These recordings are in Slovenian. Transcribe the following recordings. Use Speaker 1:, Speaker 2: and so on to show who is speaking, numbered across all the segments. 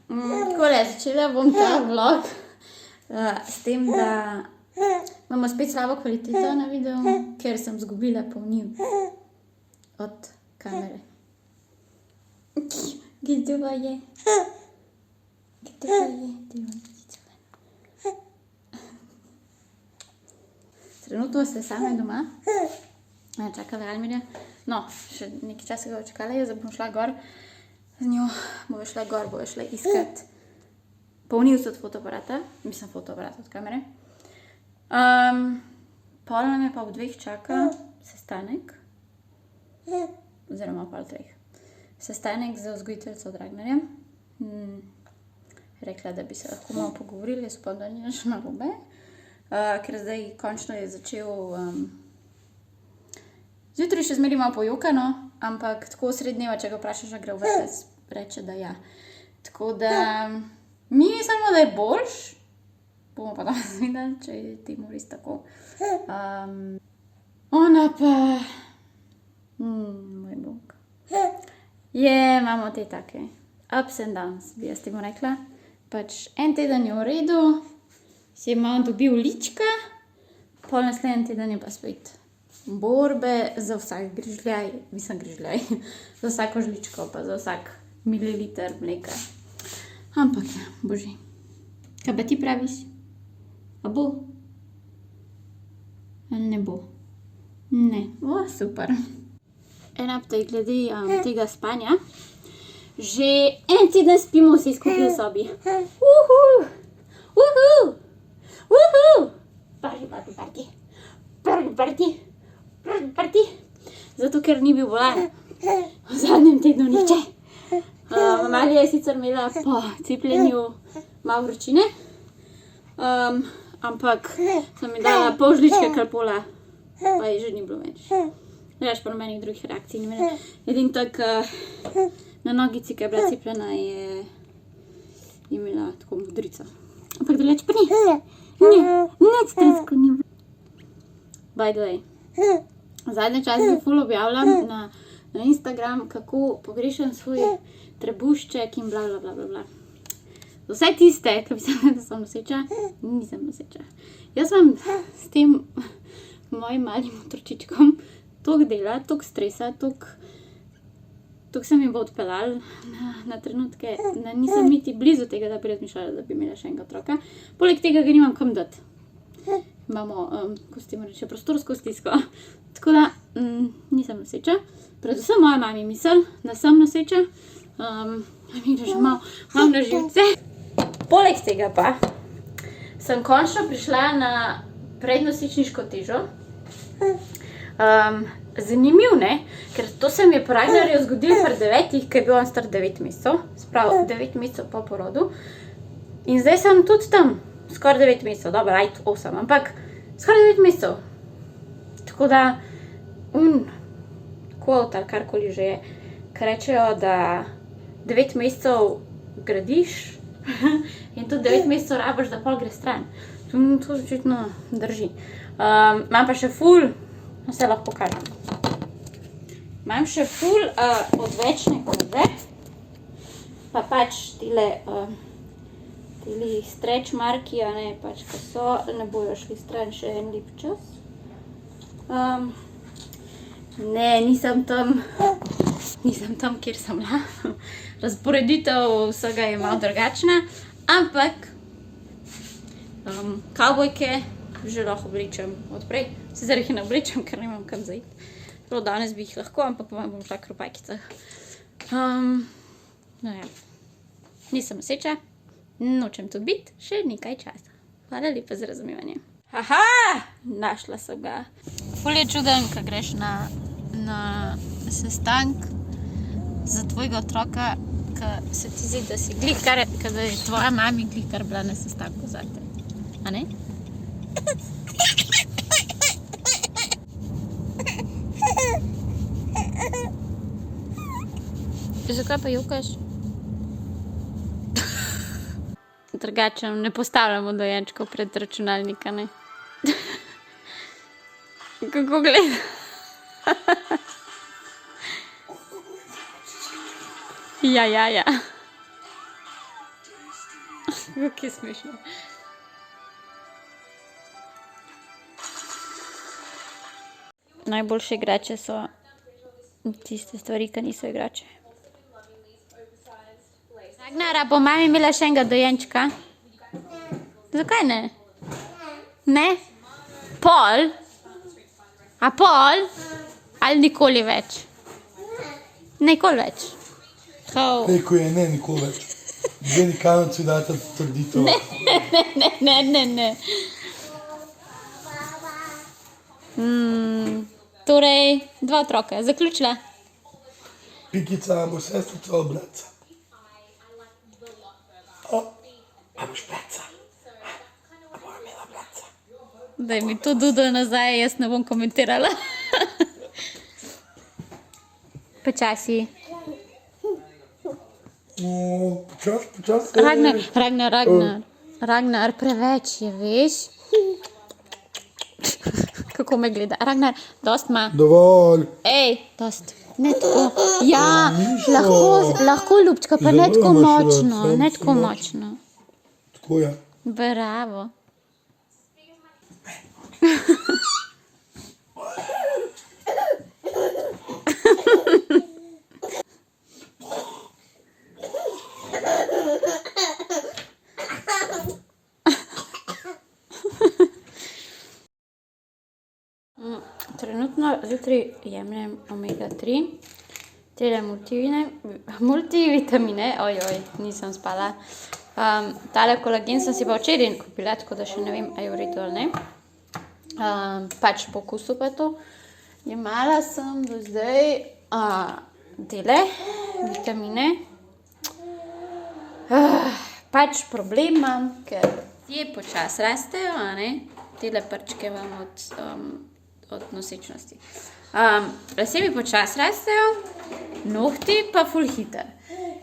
Speaker 1: Takole, začela bom ta vlog s tem, da imamo spet slabo kvaliteto na videu, ker sem zgubila polnil od kamere. Gdova je? Trenutno se same doma. Čakala Almirja. No, še nekaj časa ga očakala je, zdaj bom šla gor z njo. Bova šla gor, bova šla iskat polnilce od fotoaparata. Mislim, fotoaparat od kamere. Pol nam je pa ob 2 čaka sestanek. Oziroma pol 3. Sestanek z vzgojiteljico Dragnarjem. Rekla, da bi se lahko malo pogovorili, jaz upam, da ni nič narobe. Ker zdaj končno je začel... Zjutraj še zmeri malo pojoka, no, ampak tako sred dneva, če ga vprašaš, da gre v vrtec, reče, da ja. Tako da mi mislimo, da je boljš. Bomo pa danes videli, če je temu res tako. Ona pa... moj bog. Imamo te take ups and downs, bi jaz temu rekla. Pač en teden je v redu, si je malo dobil lička, pol naslednji teden je pa spet borbe za vsak grižljaj, za vsako žličko, pa za vsak mililiter mleka. Ampak ja, boži. Kaj pa ti praviš? A bo? Ali ne bo? Ne. Super. En update glede tega spanja. Že en teden spimo vsi skupaj v sobi. Party. Zato, ker ni bil volan. V zadnjem tednu niče. Amalija je sicer imela po cepljenju malo vročine, ampak sem mi dala pol žličke kalpola, pa je že ni bilo več. Reč pa nobenih drugih reakcij ni imela. Edin tak na nogici, ki je bila cepljena, je imela tako modrico. Ampak drugače pa ni. Nič tresko ni. By the way. Zadnje čase ful objavljam na Instagram, kako pogrešam svoj trebušček in bla. Za vse tiste, ki mislim, da sem noseča, nisem noseča. Jaz vam s tem mojim malim otročičkom toliko dela, toliko stresa, toliko se mi bo odpeljal na trenutke, da nisem niti blizu tega, da bi razmišljala, da bi imela še enega otroka. Poleg tega ga nimam kam dati. Imamo, ko se temu reče, prostorsko stisko. Tako da nisem noseča. Predvsem moja mami misli, da sem noseča. Mi gre že malo na živce. Poleg tega pa sem končno prišla na prednosečniško težo. Zanimiv, ne? Ker to se mi je po Ragnarju zgodilo pri 9, ko je bil on star 9 mesecev. Sprav 9 mesecev po porodu. In zdaj sem tudi tam. Skoraj 9 mesecev, dobro, 8, ampak skoraj 9 mesecev. Tako da, quote ali karkoli že je, ki rečejo, da 9 mesecev gradiš in tudi 9 mesecev rabiš, da pol gre stran. To očitno drži. Imam pa še ful, vse lahko pokažem. Imam še ful odvečne kože, pa pač tile stretch marki, a ne, pač, ko so, ne bojo šli stran še en lep čas. Ne, nisem tam, kjer sem bila. Razporeditev vsega je malo drugačna, ampak kavbojke že lahko oblečem odprej. Sicer jih ne oblečem, ker nimam kam zaiti. Prav danes bi jih lahko, ampak bom šla k ropajkicah. No ja, nisem noseča. Nočem tudi biti, še nekaj časa. Hvala lepa za razumevanje. Aha! Našla sem ga. Ful je čuden, ko greš na sestank za tvojega otroka, ko se ti zdi, da si glihkar, da je tvoja mami glihkar bila na sestanku zate. A ne? Zakaj pa jokaš? Drugače ne postavljamo dojenčkov pred računalnika, ne? Kako gleda? Ja. Kako je smešno. Najboljše igrače so tiste stvari, ki niso igrače. Ragnara, bo mami imela še enega dojenčka? Zakaj ne? Ne? Pol? A pol? Ali nikoli več? Nikoli več.
Speaker 2: Rekel je, ne, nikoli več. Zdaj nikajno si data trditev.
Speaker 1: Ne. Torej, 2 otroka. Zaključila?
Speaker 2: Pikica, a bo sestrica ali bratca? A boš bratca? A bo imela bratca?
Speaker 1: Daj mi to dudo nazaj, jaz ne bom komentirala. Počasi.
Speaker 2: Počas.
Speaker 1: Ragnar, preveč je, veš? Kako me gleda? Ragnar, dost ima.
Speaker 2: Dovolj.
Speaker 1: Ej, dost. Ne tako. Ja, lahko ljubčka, pa ne tako močno. Ne tako močno.
Speaker 2: Tako je.
Speaker 1: Bravo. Trenutno zjutraj jemljem omega 3, tele multivitamine, ojoj, nisem spala. Tale kolagen sem si pa včeraj kupila, tako da še ne vem, a je v redu ali ne. Pač po okusu pa to. Jemala sem do zdaj tele vitamine. Pač problem imam, ker je počas rastejo, a ne? Tele prčke imam od nosečnosti. Lase mi počas rastejo, nohti pa ful hiter.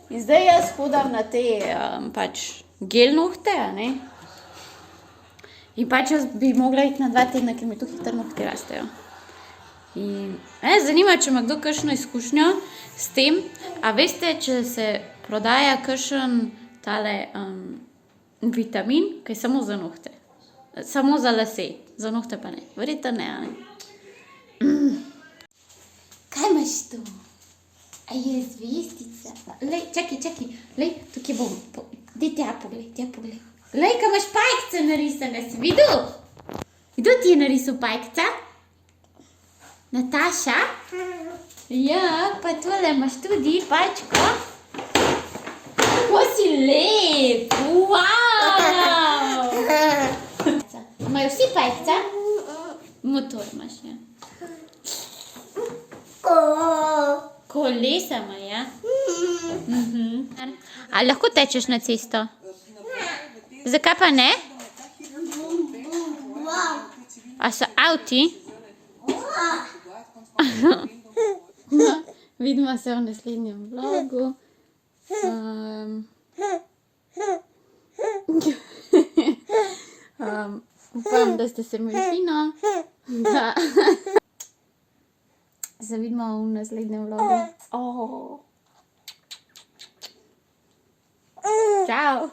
Speaker 1: In zdaj jaz hodam na te pač gel nohte, a ne? In pač jaz bi mogla iti na 2 tedna, ker mi tu hiter nohti rastejo. In zanima, če ima kdo kakšno izkušnjo s tem, a veste, če se prodaja kakšen tale vitamin, ki je samo za nohte. Samo za lase, za nohte pa ne. Verjetno ne, a ne? Kaj imaš tu? A je zvezdica? Lej, čakaj. Lej, tukaj bom. Daj tja poglej. Lej, kaj imaš pajkca narisana, si videl? Kdo ti je narisal pajkca? Nataša? Ja, pa tole imaš tudi pajčko. Kako si lep! Wow! Imajo vsi pajkca? Motor imaš, ja. Kolesa ima, ja? Ali lahko tečeš na cesto? Zakaj pa ne? A so avti? Vidimo se v naslednjem vlogu. Upam, da ste se imeli fino. Se vidimo v naslednjem vlogu. Čau!